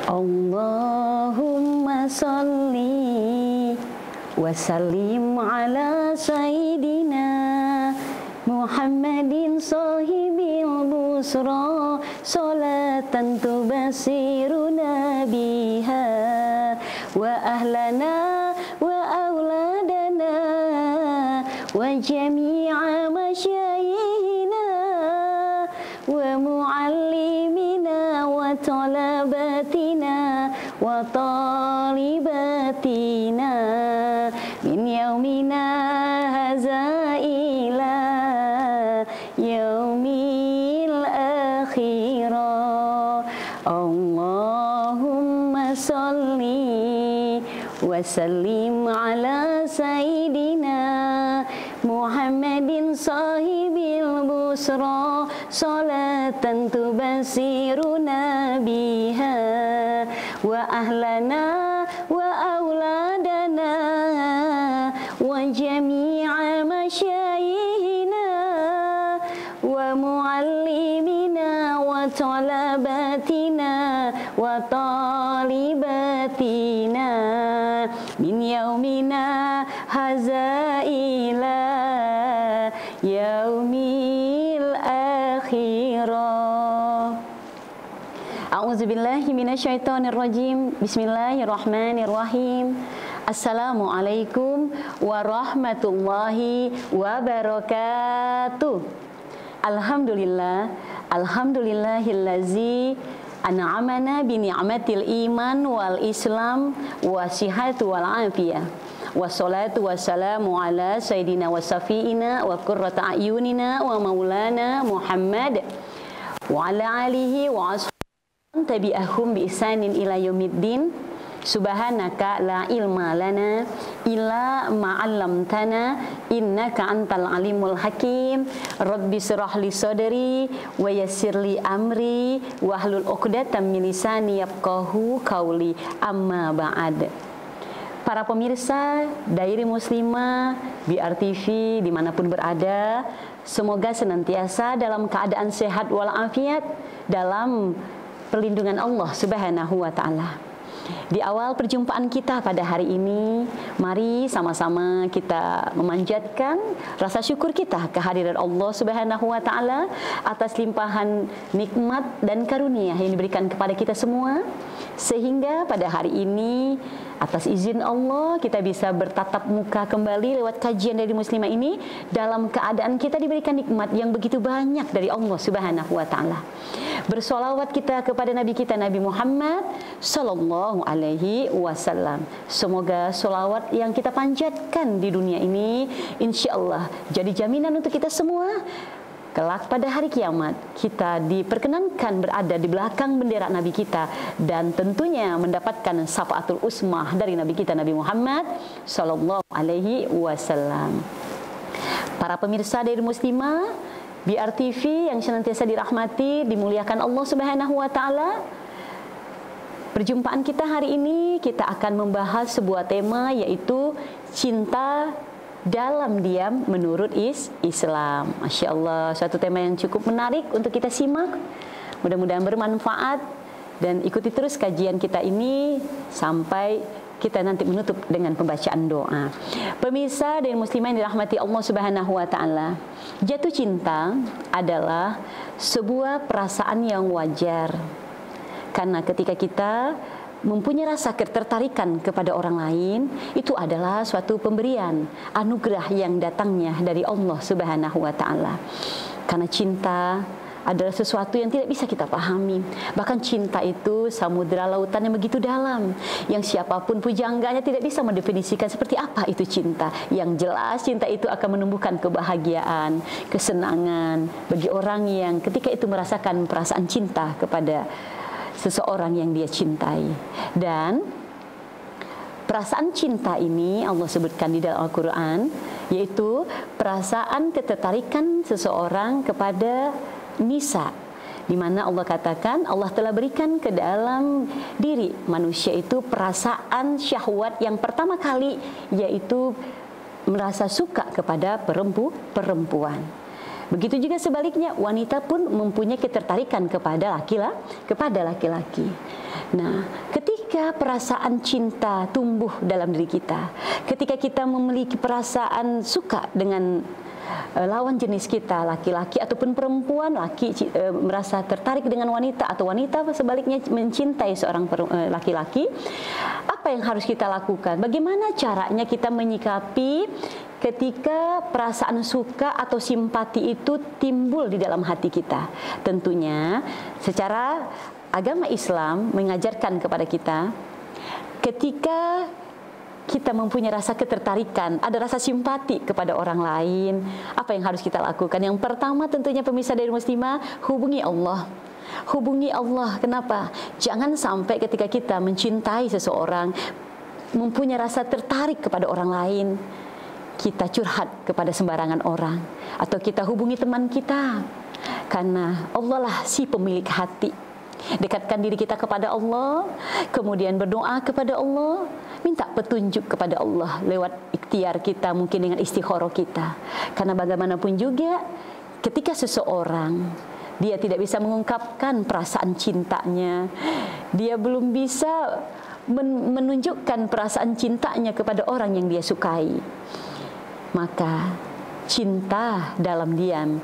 Allahumma salli wa sallim ala sayyidina Muhammadin sahibil busra salatan tubasiruna biha wa ahlana wa auladana wa jami'a masyayihina wa muallimina wa talabatina wa talibatina min yaumina hadza ila yaumil akhirah. Allahumma salli wa sallim ala sayyidina Muhammadin sahibil busra salatan tubasiruna biha wa ahlana wa auladana wa jami'a masyayihina wa muallimina wa talabatina wa talibatina min yaumina hadza ila yaumil akhirah. A'udzubillahi minasyaitonirrajim. Bismillahirrahmanirrahim. Assalamualaikum warahmatullahi wabarakatuh. Alhamdulillah, alhamdulillahillazi an'amana bi ni'matil iman wal islam wa sihhatu wal afiyah. Wassalatu wassalamu ala sayyidina wa safiina wa qurrata ayunina wa maulana Muhammad wa ala alihi wa ashabihi tabi'ahum bi ihsanin ila yaumiddin. Subhanaka la ilma lana illa ma 'allamtana innaka antal alimul hakim. Rabbi shrah li sadri wa yassir li amri wahlul 'uqdatam min lisani yafqahu qawli. Amma ba'd. Para pemirsa Dairi Muslimah BRTV dimanapun berada, semoga senantiasa dalam keadaan sehat walafiat dalam perlindungan Allah Subhanahu wa ta'ala. Di awal perjumpaan kita pada hari ini, mari sama-sama kita memanjatkan rasa syukur kita kehadiran Allah Subhanahu wa ta'ala atas limpahan nikmat dan karunia yang diberikan kepada kita semua, sehingga pada hari ini atas izin Allah kita bisa bertatap muka kembali lewat kajian dari Muslimah ini dalam keadaan kita diberikan nikmat yang begitu banyak dari Allah Subhanahu wa ta'ala. Bersolawat kita kepada Nabi kita Nabi Muhammad sallallahu alaihi wasallam. Semoga solawat yang kita panjatkan di dunia ini insyaallah jadi jaminan untuk kita semua. Kelak pada hari kiamat kita diperkenankan berada di belakang bendera Nabi kita dan tentunya mendapatkan syafaatul usmah dari Nabi kita Nabi Muhammad sallallahu alaihi wasallam. Para pemirsa dari Muslimah BRTV yang senantiasa dirahmati, dimuliakan Allah Subhanahu wa taala. Perjumpaan kita hari ini kita akan membahas sebuah tema, yaitu cinta dalam diam menurut Islam. Masya Allah, suatu tema yang cukup menarik untuk kita simak. Mudah-mudahan bermanfaat dan ikuti terus kajian kita ini sampai kita nanti menutup dengan pembacaan doa. Pemirsa dan muslimah yang dirahmati Allah Subhanahu wa taala, jatuh cinta adalah sebuah perasaan yang wajar. Karena ketika kita mempunyai rasa ketertarikan kepada orang lain, itu adalah suatu pemberian, anugerah yang datangnya dari Allah Subhanahu wa taala. Karena cinta adalah sesuatu yang tidak bisa kita pahami. Bahkan cinta itu samudera lautan yang begitu dalam, yang siapapun pujangganya tidak bisa mendefinisikan seperti apa itu cinta. Yang jelas cinta itu akan menumbuhkan kebahagiaan, kesenangan bagi orang yang ketika itu merasakan perasaan cinta kepada seseorang yang dia cintai. Dan perasaan cinta ini Allah sebutkan di dalam Al-Quran, yaitu perasaan ketertarikan seseorang kepada nisa, di mana Allah katakan Allah telah berikan ke dalam diri manusia itu perasaan syahwat yang pertama kali, yaitu merasa suka kepada perempuan. Begitu juga sebaliknya, wanita pun mempunyai ketertarikan kepada laki-laki. Nah, ketika perasaan cinta tumbuh dalam diri kita, ketika kita memiliki perasaan suka dengan lawan jenis kita, laki-laki ataupun perempuan, merasa tertarik dengan wanita atau wanita sebaliknya mencintai seorang laki-laki, apa yang harus kita lakukan? Bagaimana caranya kita menyikapi ketika perasaan suka atau simpati itu timbul di dalam hati kita? Tentunya secara agama Islam mengajarkan kepada kita, ketika kita mempunyai rasa ketertarikan, ada rasa simpati kepada orang lain, apa yang harus kita lakukan? Yang pertama tentunya pemirsa dari Muslimah, hubungi Allah. Hubungi Allah. Kenapa? Jangan sampai ketika kita mencintai seseorang, mempunyai rasa tertarik kepada orang lain, kita curhat kepada sembarangan orang, atau kita hubungi teman kita. Karena Allah lah si pemilik hati. Dekatkan diri kita kepada Allah, kemudian berdoa kepada Allah, minta petunjuk kepada Allah lewat ikhtiar kita, mungkin dengan istikharah kita. Karena bagaimanapun juga, ketika seseorang dia tidak bisa mengungkapkan perasaan cintanya, dia belum bisa menunjukkan perasaan cintanya kepada orang yang dia sukai, maka cinta dalam diam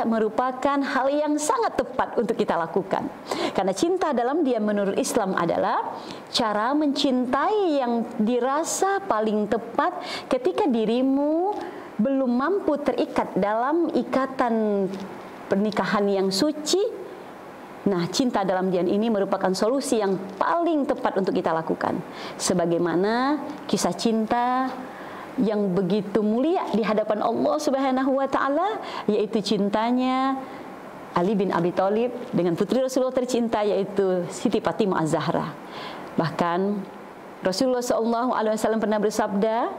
merupakan hal yang sangat tepat untuk kita lakukan. Karena cinta dalam diam menurut Islam adalah cara mencintai yang dirasa paling tepat ketika dirimu belum mampu terikat dalam ikatan pernikahan yang suci. Nah, cinta dalam diam ini merupakan solusi yang paling tepat untuk kita lakukan. Sebagaimana kisah cinta yang begitu mulia di hadapan Allah Subhanahu wa taala, yaitu cintanya Ali bin Abi Thalib dengan putri Rasulullah tercinta, yaitu Siti Fatimah Az-Zahra. Bahkan Rasulullah SAW pernah bersabda,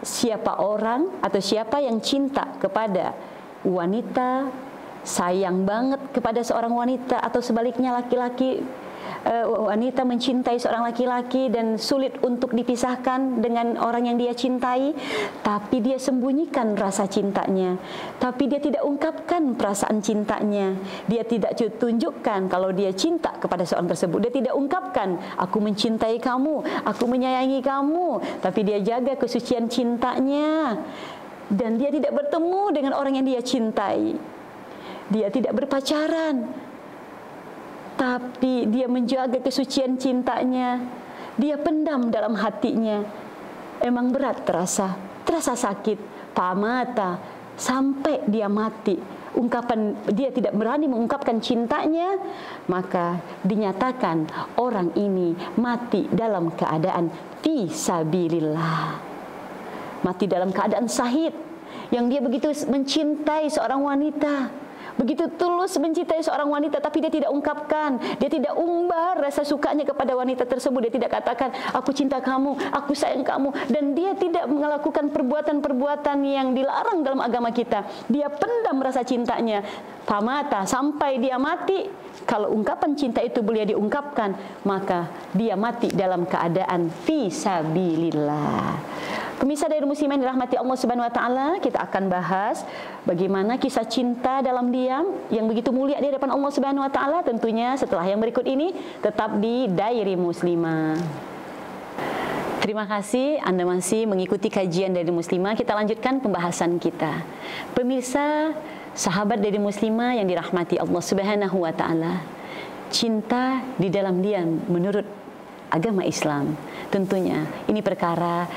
siapa orang atau siapa yang cinta kepada wanita, sayang banget kepada seorang wanita, atau sebaliknya laki-laki wanita mencintai seorang laki-laki dan sulit untuk dipisahkan dengan orang yang dia cintai, tapi dia sembunyikan rasa cintanya, tapi dia tidak ungkapkan perasaan cintanya, dia tidak tunjukkan kalau dia cinta kepada seorang tersebut, dia tidak ungkapkan aku mencintai kamu, aku menyayangi kamu, tapi dia jaga kesucian cintanya, dan dia tidak bertemu dengan orang yang dia cintai, dia tidak berpacaran, tapi dia menjaga kesucian cintanya, dia pendam dalam hatinya. Emang berat terasa sakit, pamata, sampai dia mati. Dia tidak berani mengungkapkan cintanya, maka dinyatakan orang ini mati dalam keadaan fi sabilillah, mati dalam keadaan syahid, yang dia begitu mencintai seorang wanita, begitu tulus mencintai seorang wanita, tapi dia tidak ungkapkan, dia tidak umbar rasa sukanya kepada wanita tersebut, dia tidak katakan aku cinta kamu, aku sayang kamu, dan dia tidak melakukan perbuatan-perbuatan yang dilarang dalam agama kita. Dia pendam rasa cintanya, pamata, sampai dia mati. Kalau ungkapan cinta itu boleh diungkapkan, maka dia mati dalam keadaan fi sabilillah. Pemirsa dari Muslimah yang dirahmati Allah Subhanahu wa taala, kita akan bahas bagaimana kisah cinta dalam diam yang begitu mulia di hadapan Allah Subhanahu wa taala, tentunya setelah yang berikut ini. Tetap di Diary Muslimah. Terima kasih Anda masih mengikuti kajian dari Muslimah. Kita lanjutkan pembahasan kita. Pemirsa, sahabat dari Muslimah yang dirahmati Allah Subhanahu wa taala, cinta di dalam diam menurut agama Islam, tentunya ini perkara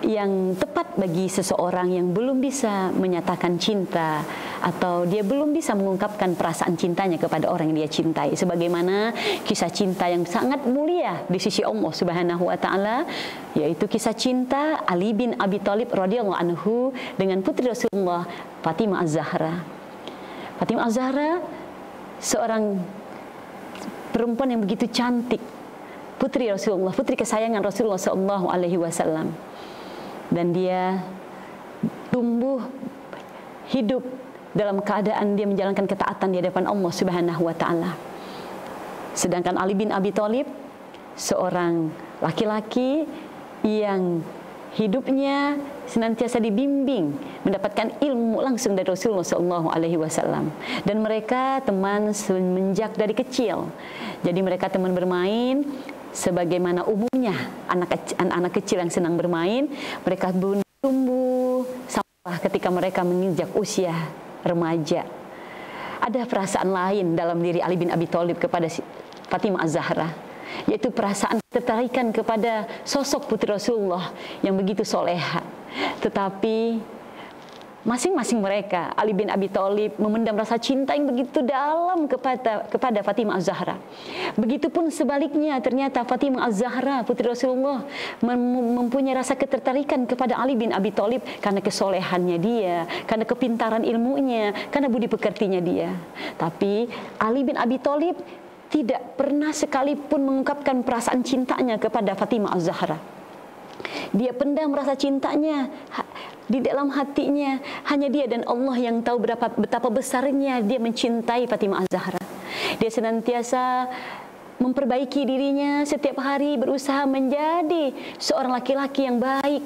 yang tepat bagi seseorang yang belum bisa menyatakan cinta, atau dia belum bisa mengungkapkan perasaan cintanya kepada orang yang dia cintai, sebagaimana kisah cinta yang sangat mulia di sisi Allah Subhanahu wa taala, yaitu kisah cinta Ali bin Abi Thalib radhiyallahu anhu dengan putri Rasulullah Fatimah Az-Zahra. Fatimah Az-Zahra seorang perempuan yang begitu cantik, putri Rasulullah, putri kesayangan Rasulullah sallallahu alaihi wasallam. Dan dia tumbuh hidup dalam keadaan dia menjalankan ketaatan di hadapan Allah Subhanahu wa taala. Sedangkan Ali bin Abi Thalib seorang laki-laki yang hidupnya senantiasa dibimbing, mendapatkan ilmu langsung dari Rasulullah SAW. Dan mereka teman semenjak dari kecil. Jadi mereka teman bermain, sebagaimana umumnya anak-anak kecil yang senang bermain. Mereka tumbuh sampai ketika mereka menginjak usia remaja. Ada perasaan lain dalam diri Ali bin Abi Thalib kepada Fatimah Az-Zahra, yaitu perasaan ketertarikan kepada sosok putri Rasulullah yang begitu soleha. Tetapi masing-masing mereka, Ali bin Abi Thalib memendam rasa cinta yang begitu dalam kepada Fatimah Az-Zahra. Begitupun sebaliknya, ternyata Fatimah Az-Zahra putri Rasulullah mempunyai rasa ketertarikan kepada Ali bin Abi Thalib karena kesolehannya dia, karena kepintaran ilmunya, karena budi pekertinya dia. Tapi Ali bin Abi Thalib tidak pernah sekalipun mengungkapkan perasaan cintanya kepada Fatimah Az-Zahra. Dia pendam rasa cintanya di dalam hatinya. Hanya dia dan Allah yang tahu betapa besarnya dia mencintai Fatimah Az-Zahra. Dia senantiasa memperbaiki dirinya setiap hari, berusaha menjadi seorang laki-laki yang baik,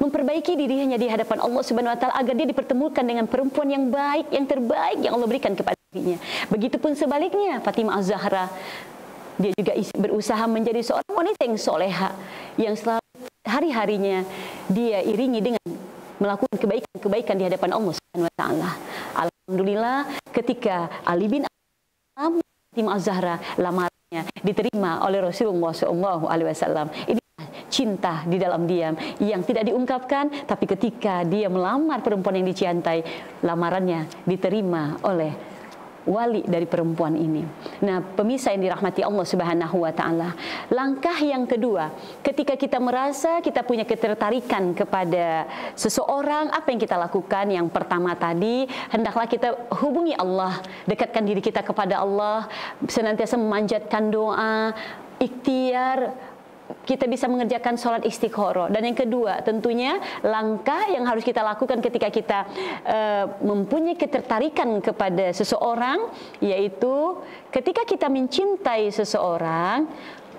memperbaiki dirinya di hadapan Allah Subhanahu wa taala agar dia dipertemukan dengan perempuan yang baik, yang terbaik yang Allah berikan kepada dirinya. Begitupun sebaliknya, Fatimah Az-Zahra dia juga berusaha menjadi seorang wanita yang soleha, yang selalu hari-harinya dia iringi dengan melakukan kebaikan-kebaikan di hadapan Allah Subhanahu wa taala. Alhamdulillah, ketika Ali bin Fatimah Az-Zahra lamarannya diterima oleh Rasulullah SAW. Ini cinta di dalam diam yang tidak diungkapkan, tapi ketika dia melamar perempuan yang dicintai, lamarannya diterima oleh wali dari perempuan ini. Nah, pemirsa yang dirahmati Allah Subhanahu wa taala, langkah yang kedua, ketika kita merasa kita punya ketertarikan kepada seseorang, apa yang kita lakukan? Yang pertama tadi, hendaklah kita hubungi Allah, dekatkan diri kita kepada Allah, senantiasa memanjatkan doa, ikhtiar, kita bisa mengerjakan sholat istikharah. Dan yang kedua, tentunya langkah yang harus kita lakukan ketika kita mempunyai ketertarikan kepada seseorang, yaitu ketika kita mencintai seseorang,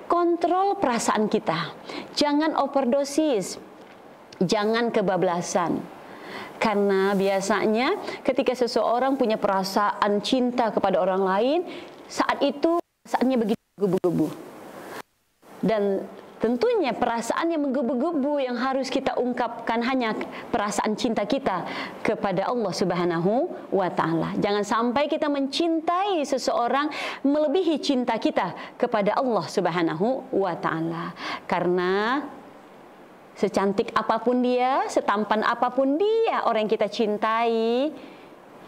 kontrol perasaan kita. Jangan overdosis, jangan kebablasan. Karena biasanya ketika seseorang punya perasaan cinta kepada orang lain, saat itu perasaannya begitu menggebu-gebu. Dan tentunya perasaan yang menggebu-gebu yang harus kita ungkapkan hanya perasaan cinta kita kepada Allah Subhanahu wa taala. Jangan sampai kita mencintai seseorang melebihi cinta kita kepada Allah Subhanahu wa taala. Karena secantik apapun dia, setampan apapun dia, orang yang kita cintai,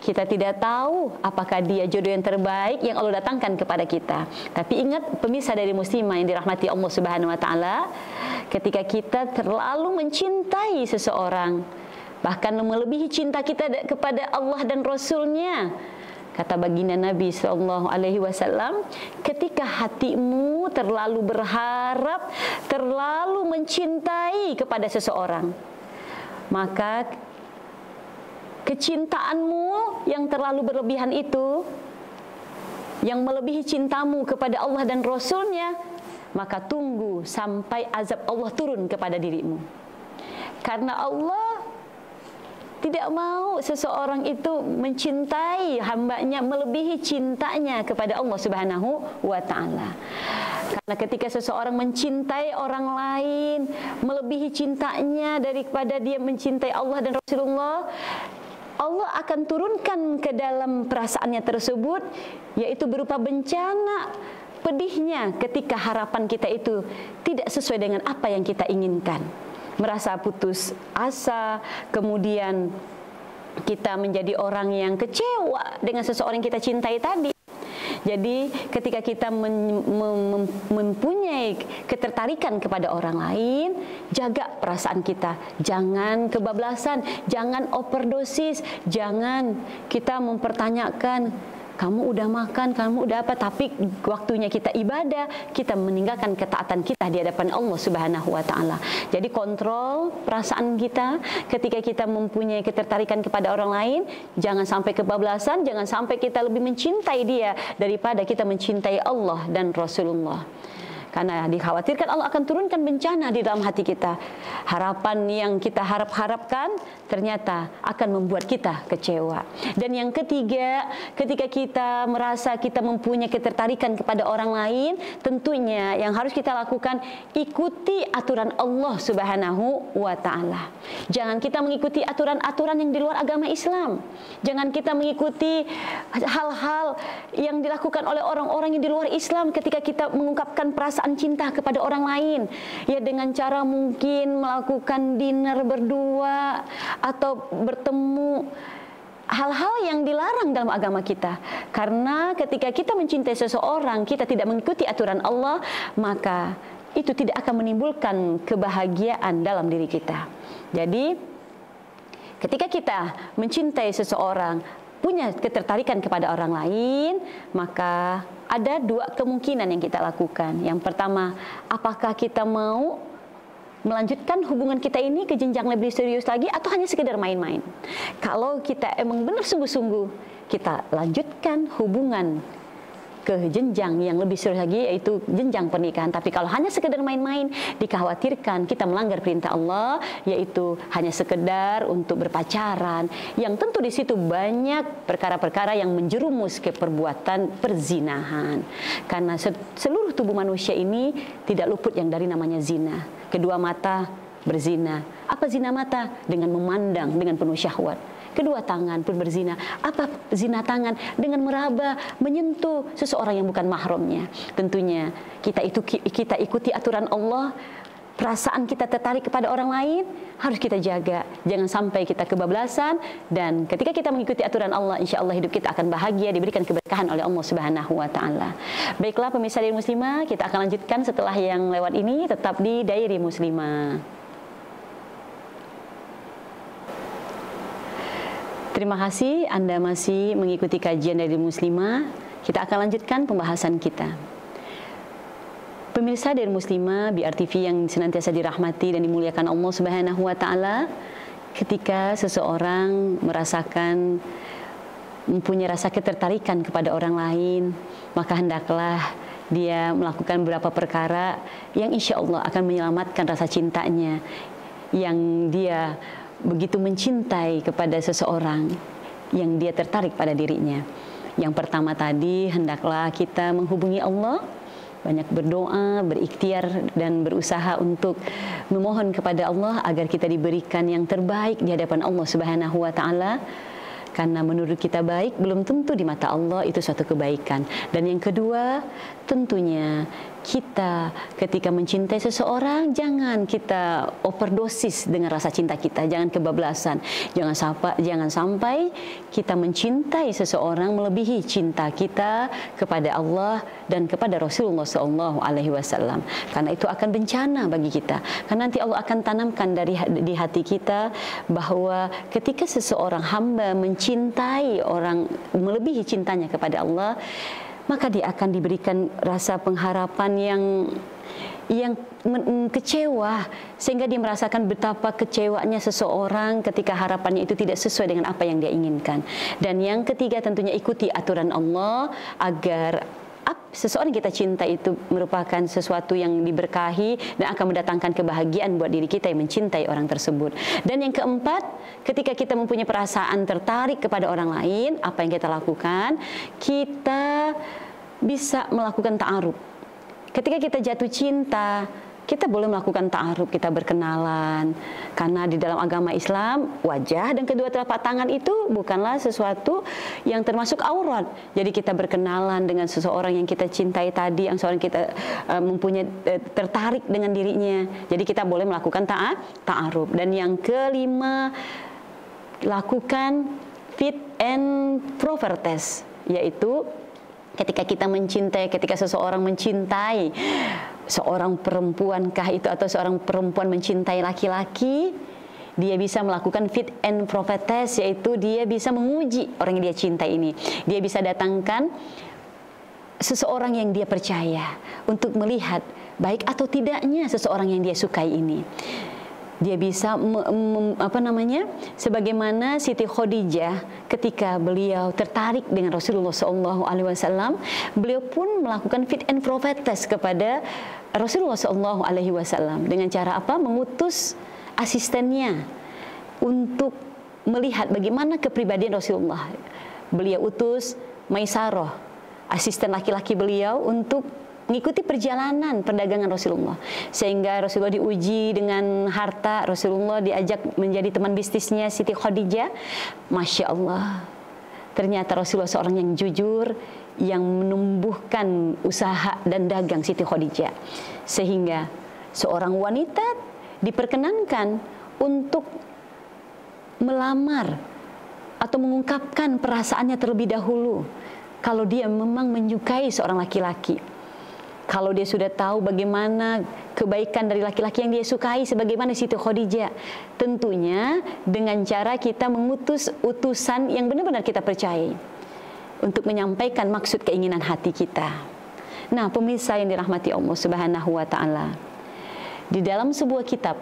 kita tidak tahu apakah dia jodoh yang terbaik yang Allah datangkan kepada kita. Tapi ingat, pemirsa dari muslimah yang dirahmati Allah Subhanahu wa taala, ketika kita terlalu mencintai seseorang, bahkan melebihi cinta kita kepada Allah dan Rasul-Nya, kata baginda Nabi SAW, ketika hatimu terlalu berharap, terlalu mencintai kepada seseorang, maka kecintaanmu yang terlalu berlebihan itu, yang melebihi cintamu kepada Allah dan Rasul-Nya, maka tunggu sampai azab Allah turun kepada dirimu. Karena Allah tidak mau seseorang itu mencintai hambanya melebihi cintanya kepada Allah Subhanahu wa ta'ala. Karena ketika seseorang mencintai orang lain melebihi cintanya daripada dia mencintai Allah dan Rasulullah, Allah akan turunkan ke dalam perasaannya tersebut, yaitu berupa bencana pedihnya ketika harapan kita itu tidak sesuai dengan apa yang kita inginkan. Merasa putus asa, kemudian kita menjadi orang yang kecewa dengan seseorang yang kita cintai tadi. Jadi ketika kita mempunyai ketertarikan kepada orang lain, jaga perasaan kita. Jangan kebablasan, jangan overdosis, jangan kita mempertanyakan, kamu udah makan, kamu udah apa, tapi waktunya kita ibadah, kita meninggalkan ketaatan kita di hadapan Allah Subhanahu wa taala. Jadi kontrol perasaan kita ketika kita mempunyai ketertarikan kepada orang lain, jangan sampai kebablasan, jangan sampai kita lebih mencintai dia daripada kita mencintai Allah dan Rasulullah. Karena dikhawatirkan Allah akan turunkan bencana di dalam hati kita. Harapan yang kita harapkan ternyata akan membuat kita kecewa. Dan yang ketiga, ketika kita merasa kita mempunyai ketertarikan kepada orang lain, tentunya yang harus kita lakukan, ikuti aturan Allah Subhanahu wa Ta'ala. Jangan kita mengikuti aturan-aturan yang di luar agama Islam. Jangan kita mengikuti hal-hal yang dilakukan oleh orang-orang yang di luar Islam ketika kita mengungkapkan perasaan cinta kepada orang lain, ya, dengan cara mungkin melakukan dinner berdua atau bertemu, hal-hal yang dilarang dalam agama kita. Karena ketika kita mencintai seseorang, kita tidak mengikuti aturan Allah, maka itu tidak akan menimbulkan kebahagiaan dalam diri kita. Jadi ketika kita mencintai seseorang, punya ketertarikan kepada orang lain, maka ada dua kemungkinan yang kita lakukan. Yang pertama, apakah kita mau melanjutkan hubungan kita ini ke jenjang lebih serius lagi atau hanya sekedar main-main. Kalau kita emang benar sungguh-sungguh, kita lanjutkan hubungan ke jenjang yang lebih serius lagi, yaitu jenjang pernikahan. Tapi kalau hanya sekedar main-main, dikhawatirkan kita melanggar perintah Allah, yaitu hanya sekedar untuk berpacaran, yang tentu di situ banyak perkara-perkara yang menjerumus ke perbuatan perzinahan. Karena seluruh tubuh manusia ini tidak luput yang dari namanya zina. Kedua mata berzina. Apa zina mata? Dengan memandang dengan penuh syahwat. Kedua tangan pun berzina. Apa zina tangan? Dengan meraba, menyentuh seseorang yang bukan mahramnya. Tentunya kita ikuti aturan Allah. Perasaan kita tertarik kepada orang lain harus kita jaga. Jangan sampai kita kebablasan. Dan ketika kita mengikuti aturan Allah, insya Allah hidup kita akan bahagia, diberikan keberkahan oleh Allah Subhanahu wa Ta'ala. Baiklah pemirsa Diary Muslimah, kita akan lanjutkan setelah yang lewat ini. Tetap di Diary Muslimah. Terima kasih Anda masih mengikuti kajian dari Muslimah. Kita akan lanjutkan pembahasan kita. Pemirsa dari Muslimah BRTV yang senantiasa dirahmati dan dimuliakan Allah Subhanahu wa Ta'ala, ketika seseorang merasakan mempunyai rasa ketertarikan kepada orang lain, maka hendaklah dia melakukan beberapa perkara yang insya Allah akan menyelamatkan rasa cintanya yang dia begitu mencintai kepada seseorang yang dia tertarik pada dirinya. Yang pertama tadi, hendaklah kita menghubungi Allah, banyak berdoa, berikhtiar dan berusaha untuk memohon kepada Allah agar kita diberikan yang terbaik di hadapan Allah Subhanahu wa Ta'ala. Karena menurut kita baik, belum tentu di mata Allah itu suatu kebaikan. Dan yang kedua, tentunya kita ketika mencintai seseorang, jangan kita overdosis dengan rasa cinta kita, jangan kebablasan. Jangan sampai kita mencintai seseorang melebihi cinta kita kepada Allah dan kepada Rasulullah SAW. Karena itu akan bencana bagi kita. Karena nanti Allah akan tanamkan di hati kita bahwa ketika seseorang hamba mencintai orang melebihi cintanya kepada Allah, maka dia akan diberikan rasa pengharapan yang kecewa, sehingga dia merasakan betapa kecewanya seseorang ketika harapannya itu tidak sesuai dengan apa yang dia inginkan. Dan yang ketiga, tentunya ikuti aturan Allah agar seseorang yang kita cinta itu merupakan sesuatu yang diberkahi dan akan mendatangkan kebahagiaan buat diri kita yang mencintai orang tersebut. Dan yang keempat, ketika kita mempunyai perasaan tertarik kepada orang lain, apa yang kita lakukan? Kita bisa melakukan ta'aruf. Ketika kita jatuh cinta, kita boleh melakukan ta'aruf, kita berkenalan. Karena di dalam agama Islam, wajah dan kedua telapak tangan itu bukanlah sesuatu yang termasuk aurat. Jadi kita berkenalan dengan seseorang yang kita cintai tadi, yang seorang kita mempunyai tertarik dengan dirinya. Jadi kita boleh melakukan ta'aruf. Dan yang kelima, lakukan fit and proper test, yaitu ketika kita mencintai, ketika seseorang mencintai seorang perempuan kah itu atau seorang perempuan mencintai laki-laki, dia bisa melakukan fit and proper test, yaitu dia bisa menguji orang yang dia cintai ini. Dia bisa datangkan seseorang yang dia percaya untuk melihat baik atau tidaknya seseorang yang dia sukai ini. Dia bisa sebagaimana Siti Khadijah ketika beliau tertarik dengan Rasulullah SAW, beliau pun melakukan fit and proper test kepada Rasulullah SAW dengan cara apa? Mengutus asistennya untuk melihat bagaimana kepribadian Rasulullah. Beliau utus Maisarah, asisten laki-laki beliau, untuk mengikuti perjalanan perdagangan Rasulullah. Sehingga Rasulullah diuji dengan harta, Rasulullah diajak menjadi teman bisnisnya Siti Khadijah. Masya Allah, ternyata Rasulullah seorang yang jujur, yang menumbuhkan usaha dan dagang Siti Khadijah. Sehingga seorang wanita diperkenankan untuk melamar atau mengungkapkan perasaannya terlebih dahulu kalau dia memang menyukai seorang laki-laki. Kalau dia sudah tahu bagaimana kebaikan dari laki-laki yang dia sukai sebagaimana Siti Khadijah, tentunya dengan cara kita mengutus utusan yang benar-benar kita percayai untuk menyampaikan maksud keinginan hati kita. Nah, pemirsa yang dirahmati Allah Subhanahu wa taala, di dalam sebuah kitab,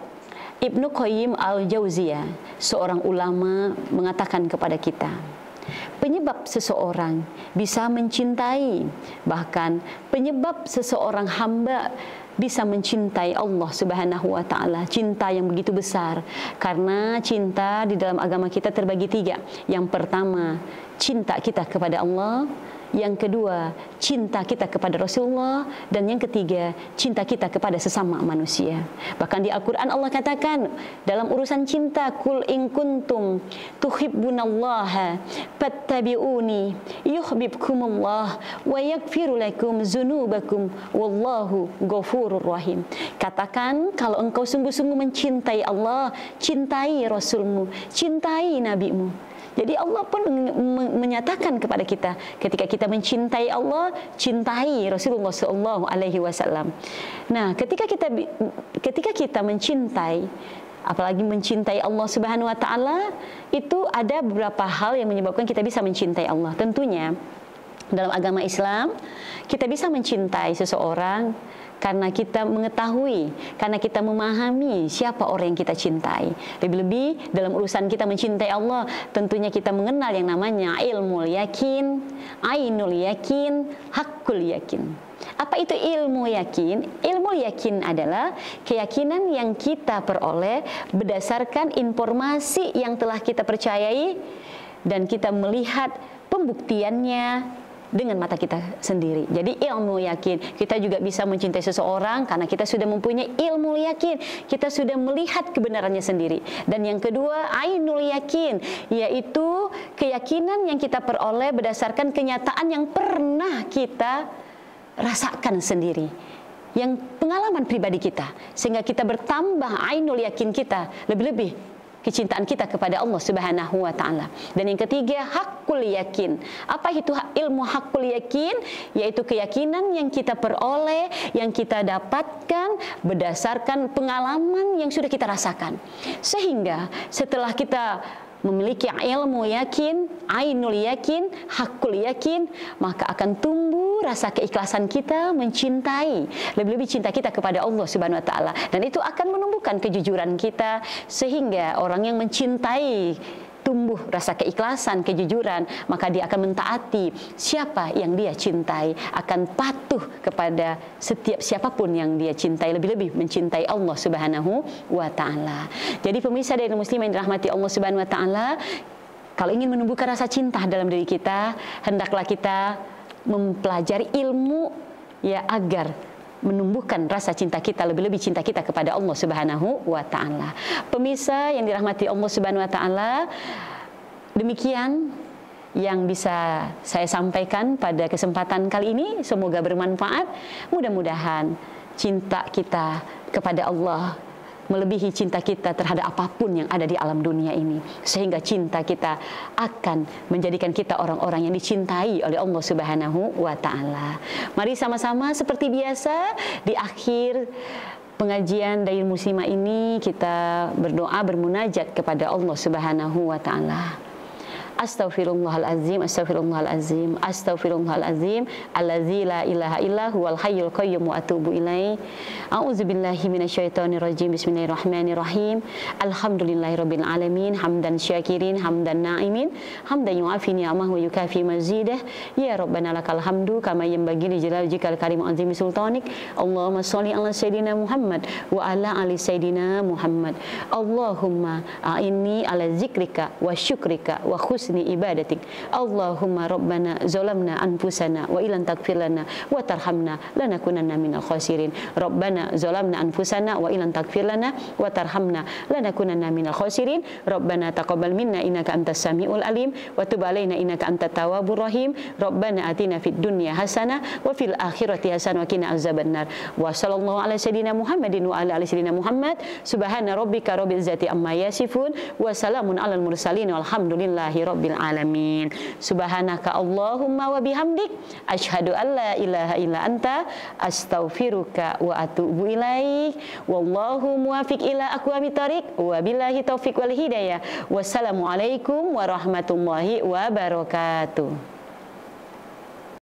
Ibnu Qayyim al-Jauziyah, seorang ulama, mengatakan kepada kita, penyebab seseorang bisa mencintai, bahkan penyebab seseorang hamba bisa mencintai Allah Subhanahu wa taala, cinta yang begitu besar. Karena cinta di dalam agama kita terbagi 3. Yang pertama, cinta kita kepada Allah. Yang kedua, cinta kita kepada Rasulullah. Dan yang ketiga, cinta kita kepada sesama manusia. Bahkan di Al-Quran Allah katakan dalam urusan cinta, Kul in kuntum tuhibbunallaha fattabi'uni yuhibbukumullah wa yaghfiru lakum dzunubakum wallahu ghafurur rahim. Katakan kalau engkau sungguh-sungguh mencintai Allah, cintai Rasulmu, cintai Nabimu. Jadi Allah pun menyatakan kepada kita, ketika kita mencintai Allah, cintai Rasulullah SAW. Nah, ketika kita mencintai, apalagi mencintai Allah Subhanahu Wa Taala, itu ada beberapa hal yang menyebabkan kita bisa mencintai Allah. Tentunya dalam agama Islam kita bisa mencintai seseorang karena kita mengetahui, karena kita memahami siapa orang yang kita cintai. Lebih-lebih dalam urusan kita mencintai Allah, tentunya kita mengenal yang namanya ilmu yakin, ainul yakin, hakul yakin. Apa itu ilmu yakin? Ilmu yakin adalah keyakinan yang kita peroleh berdasarkan informasi yang telah kita percayai dan kita melihat pembuktiannya dengan mata kita sendiri. Jadi ilmu yakin, kita juga bisa mencintai seseorang karena kita sudah mempunyai ilmu yakin, kita sudah melihat kebenarannya sendiri. Dan yang kedua, ainul yakin, yaitu keyakinan yang kita peroleh berdasarkan kenyataan yang pernah kita rasakan sendiri, yang pengalaman pribadi kita, sehingga kita bertambah ainul yakin kita, lebih-lebih kecintaan kita kepada Allah Subhanahu wa taala. Dan yang ketiga, hakul yakin. Apa itu ilmu hakul yakin? Yaitu keyakinan yang kita peroleh, yang kita dapatkan berdasarkan pengalaman yang sudah kita rasakan. Sehingga setelah kita memiliki ilmu yakin, ainul yakin, hakul yakin, maka akan tumbuh rasa keikhlasan kita mencintai, lebih-lebih cinta kita kepada Allah Subhanahu wa taala, dan itu akan menumbuhkan kejujuran kita, sehingga orang yang mencintai tumbuh rasa keikhlasan, kejujuran, maka dia akan mentaati siapa yang dia cintai, akan patuh kepada setiap siapapun yang dia cintai, lebih-lebih mencintai Allah Subhanahu wa taala. Jadi pemirsa dari muslim yang dirahmati Allah Subhanahu wa taala, kalau ingin menumbuhkan rasa cinta dalam diri kita, hendaklah kita mempelajari ilmu ya agar menumbuhkan rasa cinta kita, lebih-lebih cinta kita kepada Allah Subhanahu wa taala. Pemirsa yang dirahmati Allah Subhanahu wa taala, demikian yang bisa saya sampaikan pada kesempatan kali ini. Semoga bermanfaat. Mudah-mudahan cinta kita kepada Allah melebihi cinta kita terhadap apapun yang ada di alam dunia ini, sehingga cinta kita akan menjadikan kita orang-orang yang dicintai oleh Allah Subhanahu wa taala. Mari sama-sama seperti biasa di akhir pengajian Dayil Muslimah ini kita berdoa, bermunajat kepada Allah Subhanahu wa taala. Astaghfirullahalazim, astaghfirullahalazim, astaghfirullahalazim, allazi la ilaha illa huwal hayyul qayyum wa atubu ilaih. A'udzubillahi minasyaitonirrajim. Bismillahirrahmanirrahim. Alhamdulillahirabbil alamin, hamdan syakirin, hamdan na'imin, hamdan yu'afi ni'amah wa yukafi mazidah. Ya Rabbana lakal hamdu kama yanbaghi li jalali wajhikal karim azimi sultanik. Allahumma sholli ala sayyidina Muhammad wa ala ali sayyidina Muhammad. Allahumma a'inni ala zikrika wa syukrika wa husni ibadatik. Allahumma rabbana zalamna anfusana wa ilan taghfir lana wa tarhamna lanakunanna minal khasirin. Rabbana zalamna anfusana wa ilan taghfir lana wa tarhamna lanakunanna minal khasirin. Rabbana taqabbal minna innaka antas samiul alim wa tub alaina innaka antat tawwabur rahim. Rabbana atina fid dunya hasanah wa fil akhirati hasanah wa qina azabannar. Wa sallallahu ala sayyidina Muhammadin wa ala ali sayyidina Muhammad. Subhana rabbika rabbil izzati amma yasifun wa salamun alal mursalin walhamdulillahi rabbil alamin. Subhanaka Allahumma wa bihamdik asyhadu an la ilaha illa anta astaghfiruka wa atubu ilaik. Wallahu muwaffiq ila aqwamit thariq wa billahi taufiq wal hidayah. Wassalamualaikum warahmatullahi wabarakatuh.